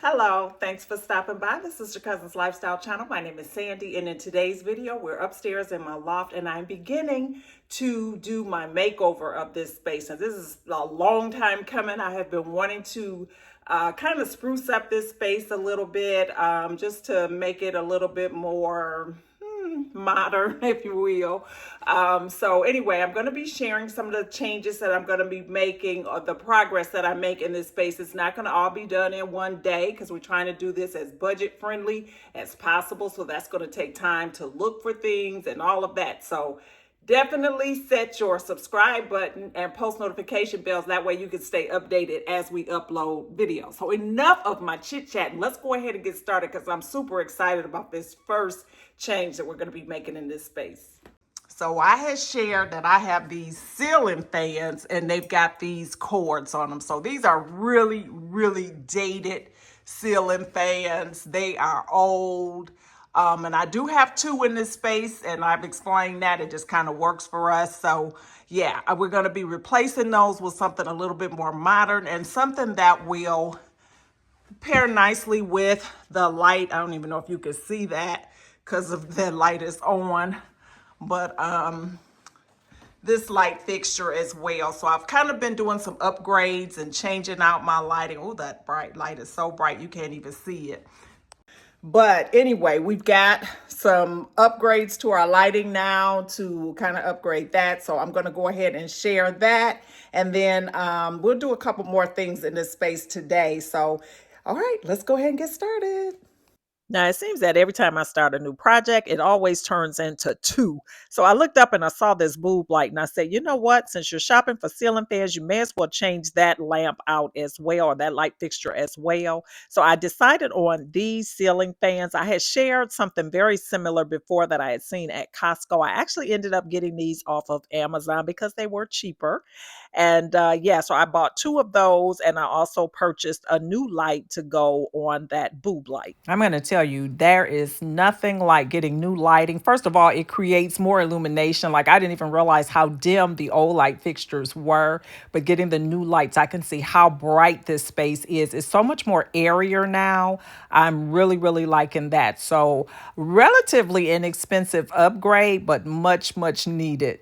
Hello, thanks for stopping by. This is your cousin's lifestyle channel. My name is Sandy, and in today's video, we're upstairs in my loft, and I'm beginning to do my makeover of this space. And this is a long time coming. I have been wanting to kind of spruce up this space a little bit, just to make it a little bit more modern, if you will. So anyway, I'm going to be sharing some of the changes that I'm going to be making, or the progress that I make in this space. It's not going to all be done in one day because we're trying to do this as budget friendly as possible. So that's going to take time to look for things and all of that. So definitely set your subscribe button and post notification bells. That way you can stay updated as we upload videos. So enough of my chit chat. Let's go ahead and get started because I'm super excited about this first change that we're going to be making in this space. So I had shared that I have these ceiling fans and they've got these cords on them. So these are really, really dated ceiling fans. They are old. And I do have two in this space, and I've explained that it just kind of works for us. So yeah, we're going to be replacing those with something a little bit more modern and something that will pair nicely with the light. I don't even know if you can see that because of the light is on, but this light fixture as well. So I've kind of been doing some upgrades and changing out my lighting. Oh, that bright light is so bright you can't even see it. But anyway, we've got some upgrades to our lighting now to kind of upgrade that. So I'm going to go ahead and share that. And then we'll do a couple more things in this space today. So, all right, let's go ahead and get started. Now, it seems that every time I start a new project, it always turns into two. So I looked up and I saw this boob light and I said, you know what? Since you're shopping for ceiling fans, you may as well change that lamp out as well, or that light fixture as well. So I decided on these ceiling fans. I had shared something very similar before that I had seen at Costco. I actually ended up getting these off of Amazon because they were cheaper. And yeah, so I bought two of those, and I also purchased a new light to go on that boob light. I'm going to tell you, there is nothing like getting new lighting. First of all, it creates more illumination. Like, I didn't even realize how dim the old light fixtures were, but getting the new lights, I can see how bright this space is. It's so much more airier now. I'm really, really liking that. So relatively inexpensive upgrade, but much, much needed.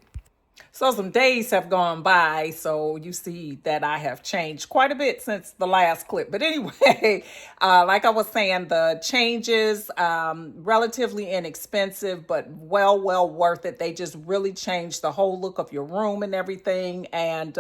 So some days have gone by, so you see that I have changed quite a bit since the last clip. But anyway, like I was saying, the changes, relatively inexpensive, but well worth it. They just really changed the whole look of your room and everything. And,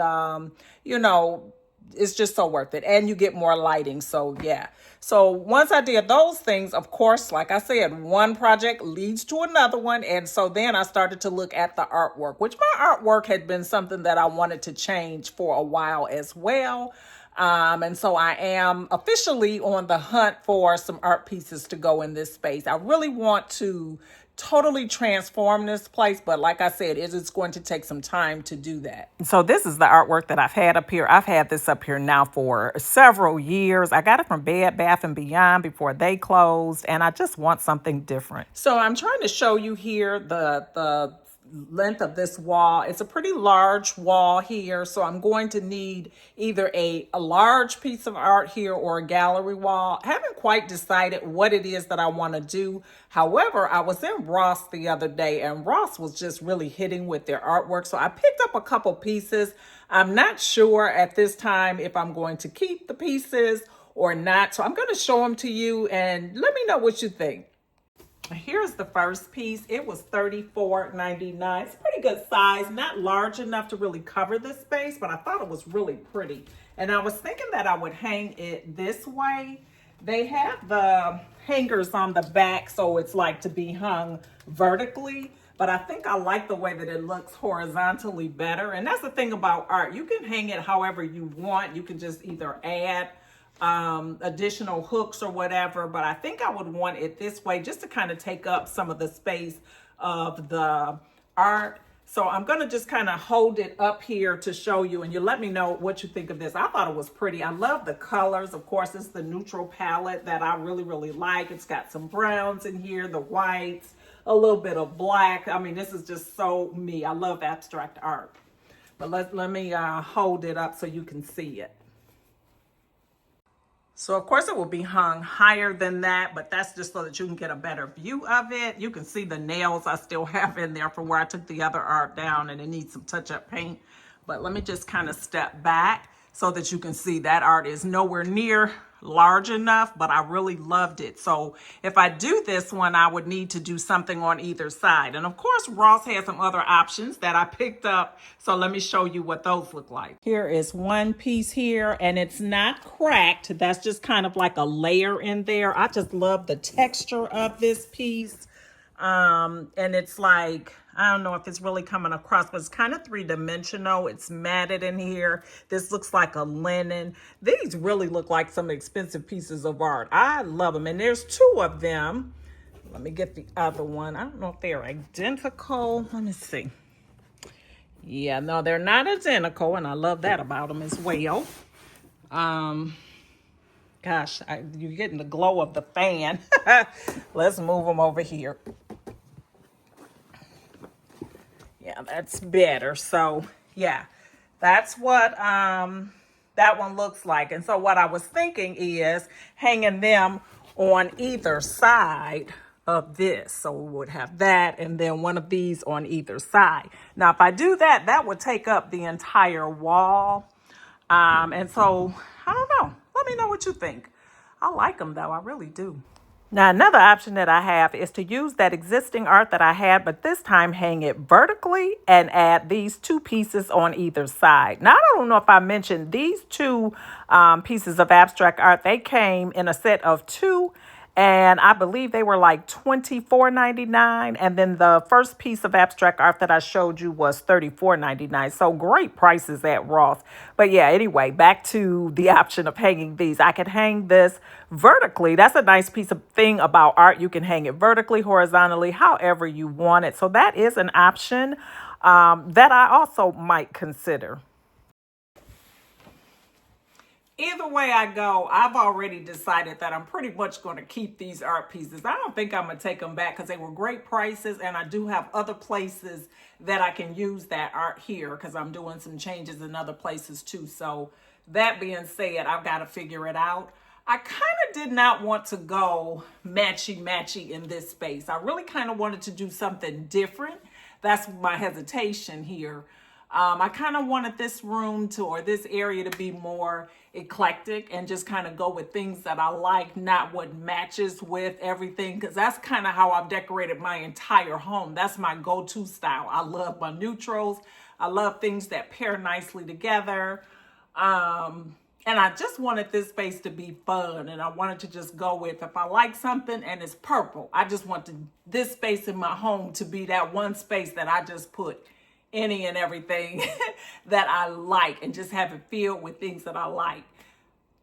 you know, it's just so worth it, and you get more lighting. So yeah, so once I did those things, of course, like I said, one project leads to another one, and so then I started to look at the artwork, which my artwork had been something that I wanted to change for a while as well. And so I am officially on the hunt for some art pieces to go in this space. I really want to totally transform this place, but like I said, it is going to take some time to do that. So this is the artwork that I've had up here. I've had this up here now for several years. I got it from Bed Bath & Beyond before they closed, and I just want something different. So I'm trying to show you here the length of this wall. It's a pretty large wall here, so I'm going to need either a large piece of art here or a gallery wall. I haven't quite decided what it is that I want to do. However, I was in Ross the other day, and Ross was just really hitting with their artwork, so I picked up a couple pieces. I'm not sure at this time if I'm going to keep the pieces or not, so I'm going to show them to you and let me know what you think. Here's the first piece. It was $34.99. It's a pretty good size, not large enough to really cover this space, but I thought it was really pretty. And I was thinking that I would hang it this way. They have the hangers on the back, so it's like to be hung vertically, but I think I like the way that it looks horizontally better. And that's the thing about art. You can hang it however you want. You can just either add additional hooks or whatever, but I think I would want it this way just to kind of take up some of the space of the art. So I'm going to just kind of hold it up here to show you, and you let me know what you think of this. I thought it was pretty. I love the colors. Of course, it's the neutral palette that I really, really like. It's got some browns in here, the whites, a little bit of black. I mean, this is just so me. I love abstract art. But let me hold it up so you can see it. So of course it will be hung higher than that, but that's just so that you can get a better view of it. You can see the nails I still have in there from where I took the other art down, and it needs some touch-up paint. But let me just kind of step back so that you can see that art is nowhere near large enough, but I really loved it. So if I do this one, I would need to do something on either side. And of course, Ross has some other options that I picked up. So let me show you what those look like. Here is one piece here, and it's not cracked. That's just kind of like a layer in there. I just love the texture of this piece. And it's like, I don't know if it's really coming across, but it's kind of three-dimensional. It's matted in here. This looks like a linen. These really look like some expensive pieces of art. I love them. And there's two of them. Let me get the other one. I don't know if they're identical. Let me see. Yeah, no, they're not identical. And I love that about them as well. Gosh, you're getting the glow of the fan. Let's move them over here. Yeah, that's better. So yeah, that's what that one looks like. And so what I was thinking is hanging them on either side of this. So we would have that and then one of these on either side. Now, if I do that, that would take up the entire wall. And so I don't know. Let me know what you think. I like them though. I really do. Now, another option that I have is to use that existing art that I had, but this time hang it vertically and add these two pieces on either side. Now, I don't know if I mentioned these two pieces of abstract art. They came in a set of two, and I believe they were like $24.99. And then the first piece of abstract art that I showed you was $34.99. So great prices at Ross. But yeah, anyway, back to the option of hanging these. I could hang this vertically. That's a nice piece of thing about art. You can hang it vertically, horizontally, however you want it. So that is an option that I also might consider. Either way I go, I've already decided that I'm pretty much going to keep these art pieces. I don't think I'm going to take them back because they were great prices, and I do have other places that I can use that art here because I'm doing some changes in other places too. So that being said, I've got to figure it out. I kind of did not want to go matchy-matchy in this space. I really kind of wanted to do something different. That's my hesitation here. I kind of wanted this room or this area to be more eclectic and just kind of go with things that I like, not what matches with everything, because that's kind of how I've decorated my entire home. That's my go-to style. I love my neutrals. I love things that pair nicely together. And I just wanted this space to be fun, and I wanted to just go with, if I like something and it's purple, I just want this space in my home to be that one space that I just put any and everything that I like and just have it filled with things that I like.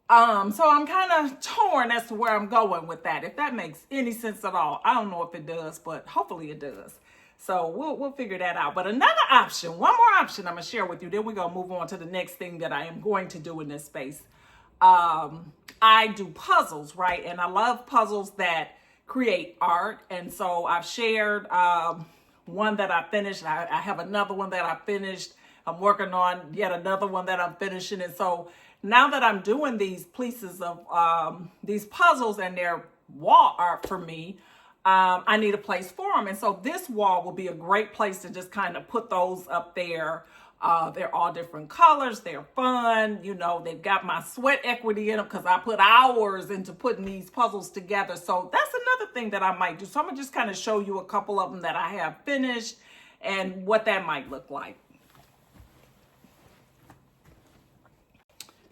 So I'm kind of torn as to where I'm going with that, if that makes any sense at all. I don't know if it does, but hopefully it does. So we'll figure that out. But another option, one more option I'm going to share with you. Then we're going to move on to the next thing that I am going to do in this space. I do puzzles, right? And I love puzzles that create art. And so I've shared one that I finished. I have another one that I finished. I'm working on yet another one that I'm finishing. And so now that I'm doing these pieces of these puzzles and they're wall art for me, I need a place for them. And so this wall will be a great place to just kind of put those up there. They're all different colors. They're fun. You know, they've got my sweat equity in them because I put hours into putting these puzzles together. So that's another thing that I might do. So I'm going to just kind of show you a couple of them that I have finished and what that might look like.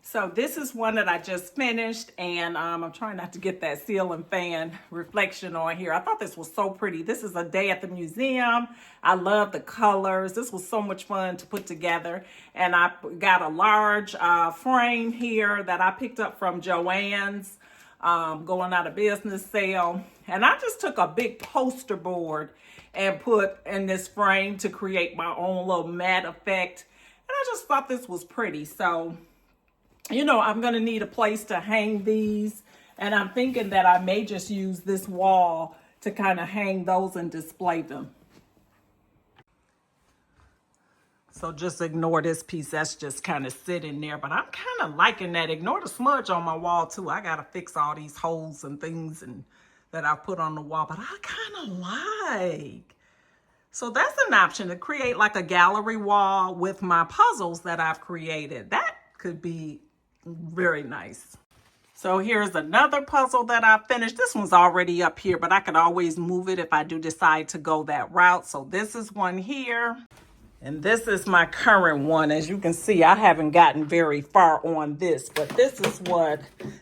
So this is one that I just finished, and I'm trying not to get that ceiling fan reflection on here. I thought this was so pretty. This is a day at the museum. I love the colors. This was so much fun to put together. And I got a large frame here that I picked up from Joann's going out of business sale. And I just took a big poster board and put in this frame to create my own little matte effect. And I just thought this was pretty. So, you know, I'm going to need a place to hang these. And I'm thinking that I may just use this wall to kind of hang those and display them. So just ignore this piece. That's just kind of sitting there. But I'm kind of liking that. Ignore the smudge on my wall too. I got to fix all these holes and things that I put on the wall. But I kind of like. So that's an option, to create like a gallery wall with my puzzles that I've created. That could be very nice. So here's another puzzle that I finished. This one's already up here, but I could always move it if I do decide to go that route. So this is one here. And this is my current one. As you can see, I haven't gotten very far on this, but this is what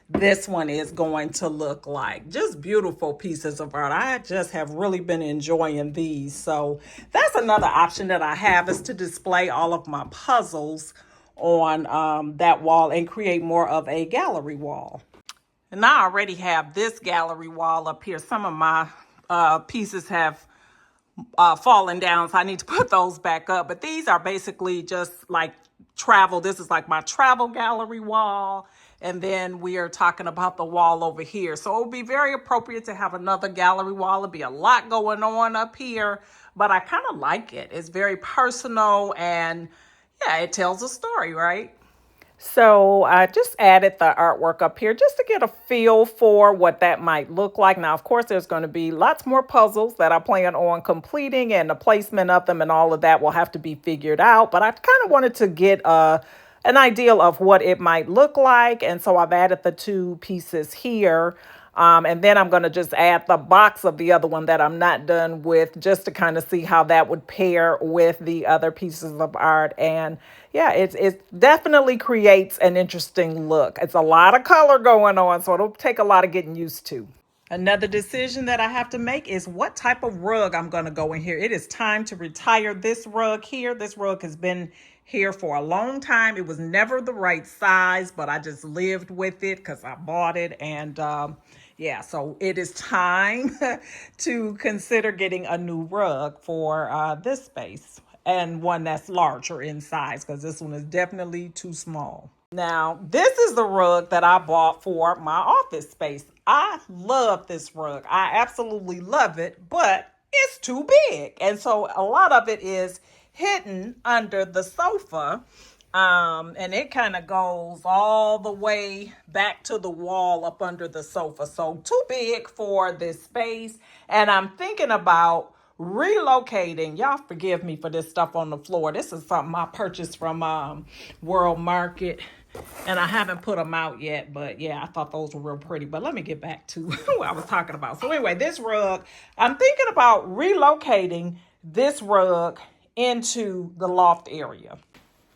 this one is going to look like. Just beautiful pieces of art. I just have really been enjoying these. So that's another option that I have, is to display all of my puzzles on that wall and create more of a gallery wall. And I already have this gallery wall up here. Some of my pieces have fallen down, so I need to put those back up. But these are basically just like travel. This is like my travel gallery wall. And then we are talking about the wall over here. So it would be very appropriate to have another gallery wall. It'd be a lot going on up here, but I kind of like it. It's very personal, and yeah, it tells a story, right? So I just added the artwork up here just to get a feel for what that might look like. Now, of course, there's going to be lots more puzzles that I plan on completing, and the placement of them and all of that will have to be figured out. But I kind of wanted to get an idea of what it might look like. And so I've added the two pieces here. And then I'm going to just add the box of the other one that I'm not done with, just to kind of see how that would pair with the other pieces of art. And yeah, it definitely creates an interesting look. It's a lot of color going on, so it'll take a lot of getting used to. Another decision that I have to make is what type of rug I'm going to go in here. It is time to retire this rug here. This rug has been here for a long time. It was never the right size, but I just lived with it because I bought it. And yeah, so it is time to consider getting a new rug for this space, and one that's larger in size, because this one is definitely too small. Now, this is the rug that I bought for my office space. I love this rug. I absolutely love it, but it's too big. And so a lot of it is hidden under the sofa. And it kind of goes all the way back to the wall up under the sofa. So too big for this space. And I'm thinking about relocating. Y'all forgive me for this stuff on the floor. This is something I purchased from World Market, and I haven't put them out yet. But yeah, I thought those were real pretty. But let me get back to what I was talking about. So anyway, this rug, I'm thinking about relocating this rug into the loft area.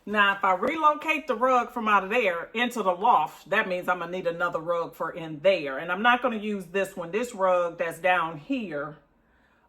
Now, if I relocate the rug from out of there into the loft, that means I'm going to need another rug for in there. And I'm not going to use this one. This rug that's down here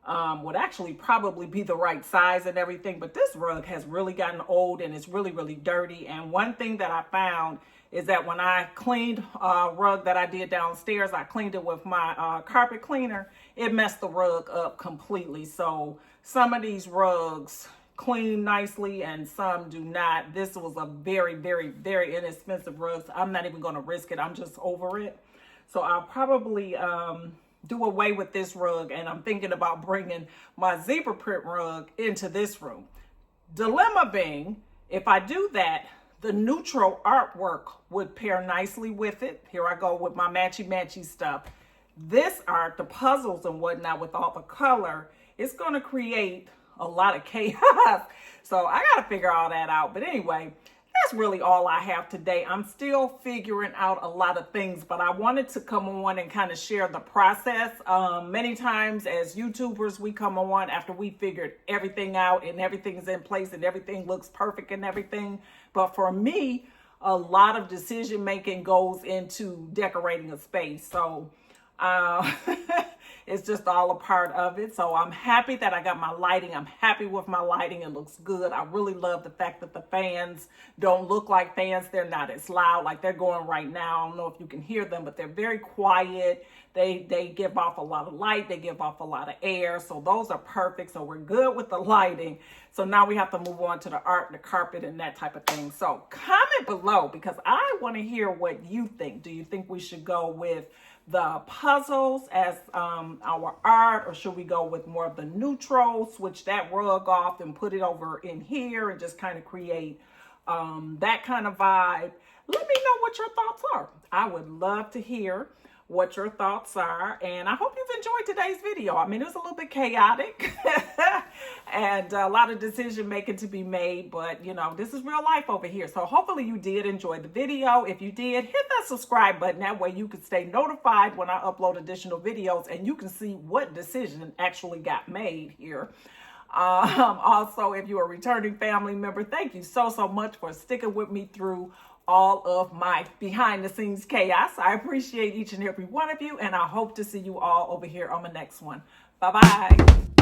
would actually probably be the right size and everything. But this rug has really gotten old, and it's really, really dirty. And one thing that I found is that when I cleaned a rug that I did downstairs, I cleaned it with my carpet cleaner. It messed the rug up completely. So some of these rugs clean nicely and some do not. This was a very, very, very inexpensive rug. So I'm not even going to risk it. I'm just over it. So I'll probably do away with this rug, and I'm thinking about bringing my zebra print rug into this room. Dilemma being, if I do that, the neutral artwork would pair nicely with it. Here I go with my matchy stuff. This art, the puzzles and whatnot with all the color, it's going to create a lot of chaos. So I got to figure all that out. But anyway, that's really all I have today. I'm still figuring out a lot of things, but I wanted to come on and kind of share the process. Many times as YouTubers, we come on after we figured everything out and everything's in place and everything looks perfect and everything. But for me, a lot of decision making goes into decorating a space. So it's just all a part of it. So I'm happy that I got my lighting. I'm happy with my lighting. It looks good. I really love the fact that the fans don't look like fans. They're not as loud like they're going right now. I don't know if you can hear them, but they're very quiet. They give off a lot of light. They give off a lot of air. So those are perfect. So we're good with the lighting. So now we have to move on to the art, the carpet, and that type of thing. So comment below, because I want to hear what you think. Do you think we should go with the puzzles as our art, or should we go with more of the neutral, switch that rug off and put it over in here and just kind of create that kind of vibe? Let me know what your thoughts are. I would love to hear what your thoughts are, and I hope you've enjoyed today's video. I mean, it was a little bit chaotic and a lot of decision making to be made, but you know, this is real life over here. So hopefully you did enjoy the video. If you did, hit that subscribe button. That way you can stay notified when I upload additional videos, and you can see what decision actually got made here. Also, if you're a returning family member, thank you so much for sticking with me through all of my behind the scenes chaos. I appreciate each and every one of you, and I hope to see you all over here on the next one. Bye-bye.